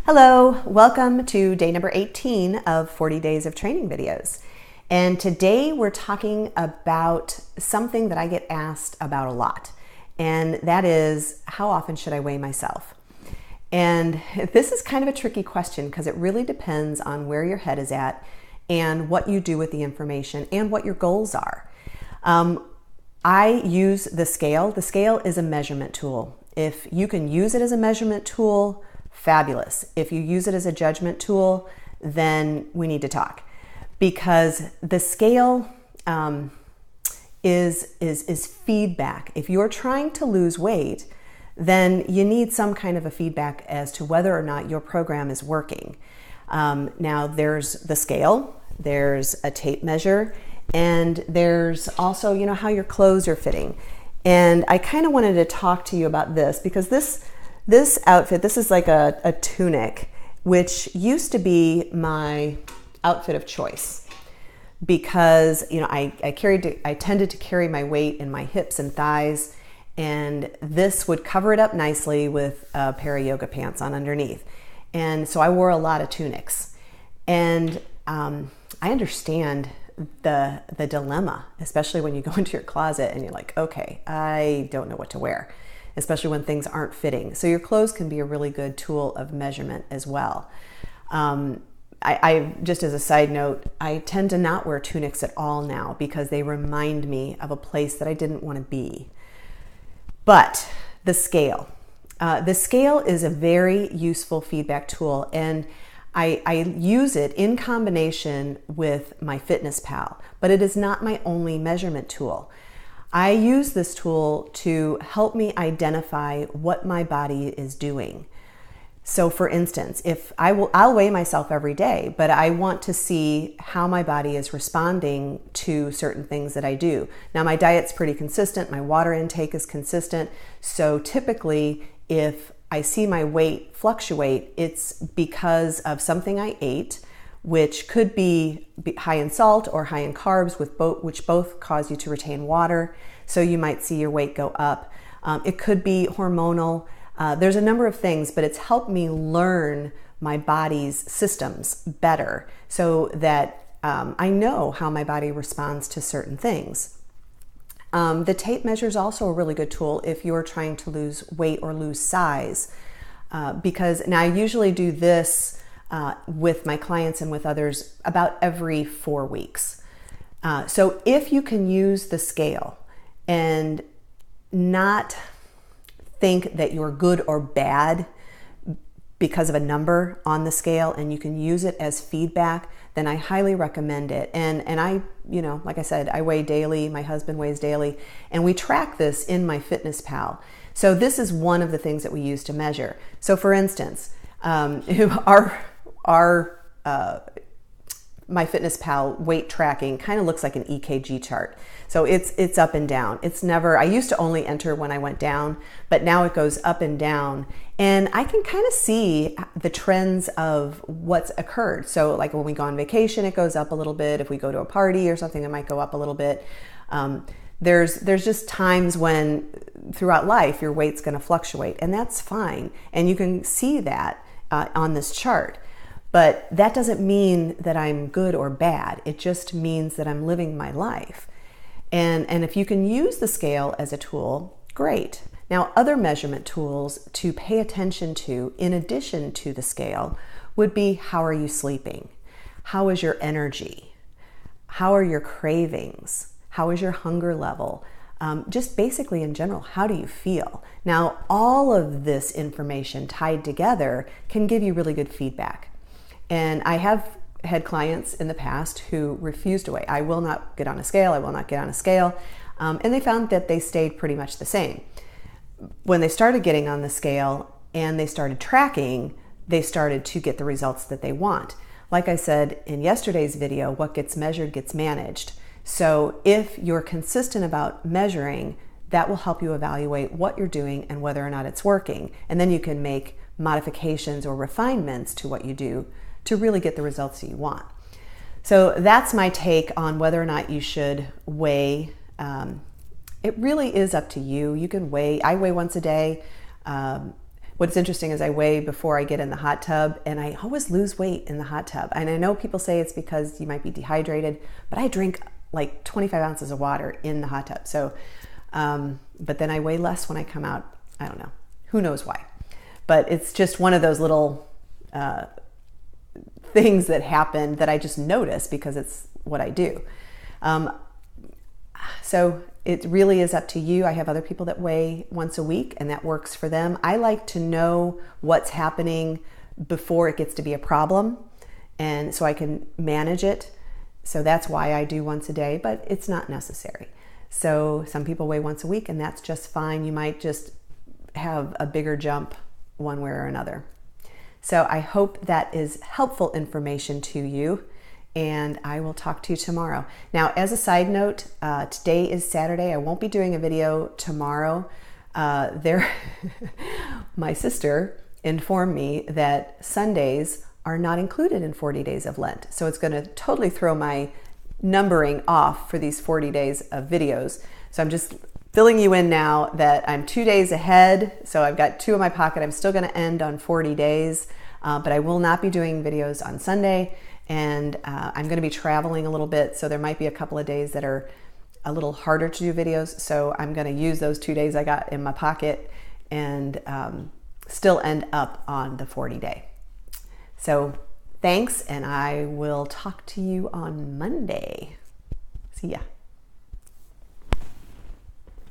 Hello, welcome to day number 18 of 40 days of training videos. And today we're talking about something that I get asked about a lot, and that is, how often should I weigh myself? And this is kind of a tricky question because it really depends on where your head is at and what you do with the information and what your goals are. I use the scale. The scale is a measurement tool. If you can use it as a measurement tool, fabulous. If you use it as a judgment tool, then we need to talk, because the scale is feedback. If you're trying to lose weight, then you need some kind of a feedback as to whether or not your program is working. Now there's the scale, there's a tape measure, and there's also, how your clothes are fitting. And I kind of wanted to talk to you about this because this outfit, this is like a tunic, which used to be my outfit of choice because, I tended to carry my weight in my hips and thighs, and this would cover it up nicely with a pair of yoga pants on underneath. And so I wore a lot of tunics, and I understand the dilemma, especially when you go into your closet and you're like, okay, I don't know what to wear, especially when things aren't fitting. So your clothes can be a really good tool of measurement as well. I just as a side note, I tend to not wear tunics at all now because they remind me of a place that I didn't want to be. But the scale is a very useful feedback tool, and I use it in combination with my FitnessPal, but it is not my only measurement tool. I use this tool to help me identify what my body is doing. So for instance, I'll weigh myself every day, but I want to see how my body is responding to certain things that I do. Now my diet's pretty consistent, my water intake is consistent, so typically if I see my weight fluctuate, it's because of something I ate, which could be high in salt or high in carbs, which both cause you to retain water. So you might see your weight go up. It could be hormonal. There's a number of things, but it's helped me learn my body's systems better so that I know how my body responds to certain things. The tape measure is also a really good tool if you're trying to lose weight or lose size, because now I usually do this with my clients and with others about every 4 weeks. So if you can use the scale and not think that you're good or bad because of a number on the scale, and you can use it as feedback, then I highly recommend it. And I, like I said, I weigh daily, my husband weighs daily, and we track this in my FitnessPal. So this is one of the things that we use to measure. So for instance, my FitnessPal weight tracking kind of looks like an EKG chart. So it's up and down. It's never, I used to only enter when I went down, but now it goes up and down, and I can kind of see the trends of what's occurred. So like when we go on vacation, it goes up a little bit. If we go to a party or something, it might go up a little bit. There's just times when throughout life your weight's going to fluctuate, and that's fine. And you can see that on this chart. But that doesn't mean that I'm good or bad. It just means that I'm living my life. And if you can use the scale as a tool, great. Now, other measurement tools to pay attention to in addition to the scale would be, how are you sleeping? How is your energy? How are your cravings? How is your hunger level? Just basically in general, how do you feel? Now, all of this information tied together can give you really good feedback. And I have had clients in the past who refused to weigh. I will not get on a scale, I will not get on a scale. And they found that they stayed pretty much the same. When they started getting on the scale and they started tracking, they started to get the results that they want. Like I said in yesterday's video, what gets measured gets managed. So if you're consistent about measuring, that will help you evaluate what you're doing and whether or not it's working. And then you can make modifications or refinements to what you do to really get the results that you want. So that's my take on whether or not you should weigh. It really is up to you. You can weigh. I weigh once a day. What's interesting is I weigh before I get in the hot tub, and I always lose weight in the hot tub. And I know people say it's because you might be dehydrated, but I drink like 25 ounces of water in the hot tub. So, but then I weigh less when I come out. I don't know. Who knows why? But it's just one of those little things that happen that I just notice because it's what I do. So it really is up to you. I have other people that weigh once a week, and that works for them. I like to know what's happening before it gets to be a problem, and so I can manage it. So that's why I do once a day, but it's not necessary. So some people weigh once a week, and that's just fine. You might just have a bigger jump one way or another. So I hope that is helpful information to you, and I will talk to you tomorrow. Now, as a side note, today is Saturday. I won't be doing a video tomorrow. My sister informed me that Sundays are not included in 40 days of Lent. So it's going to totally throw my numbering off for these 40 days of videos. So I'm just filling you in now that I'm 2 days ahead. So I've got 2 in my pocket. I'm still going to end on 40 days, but I will not be doing videos on Sunday. And I'm going to be traveling a little bit. So there might be a couple of days that are a little harder to do videos. So I'm going to use those 2 days I got in my pocket and still end up on the 40 day. So thanks, and I will talk to you on Monday. See ya.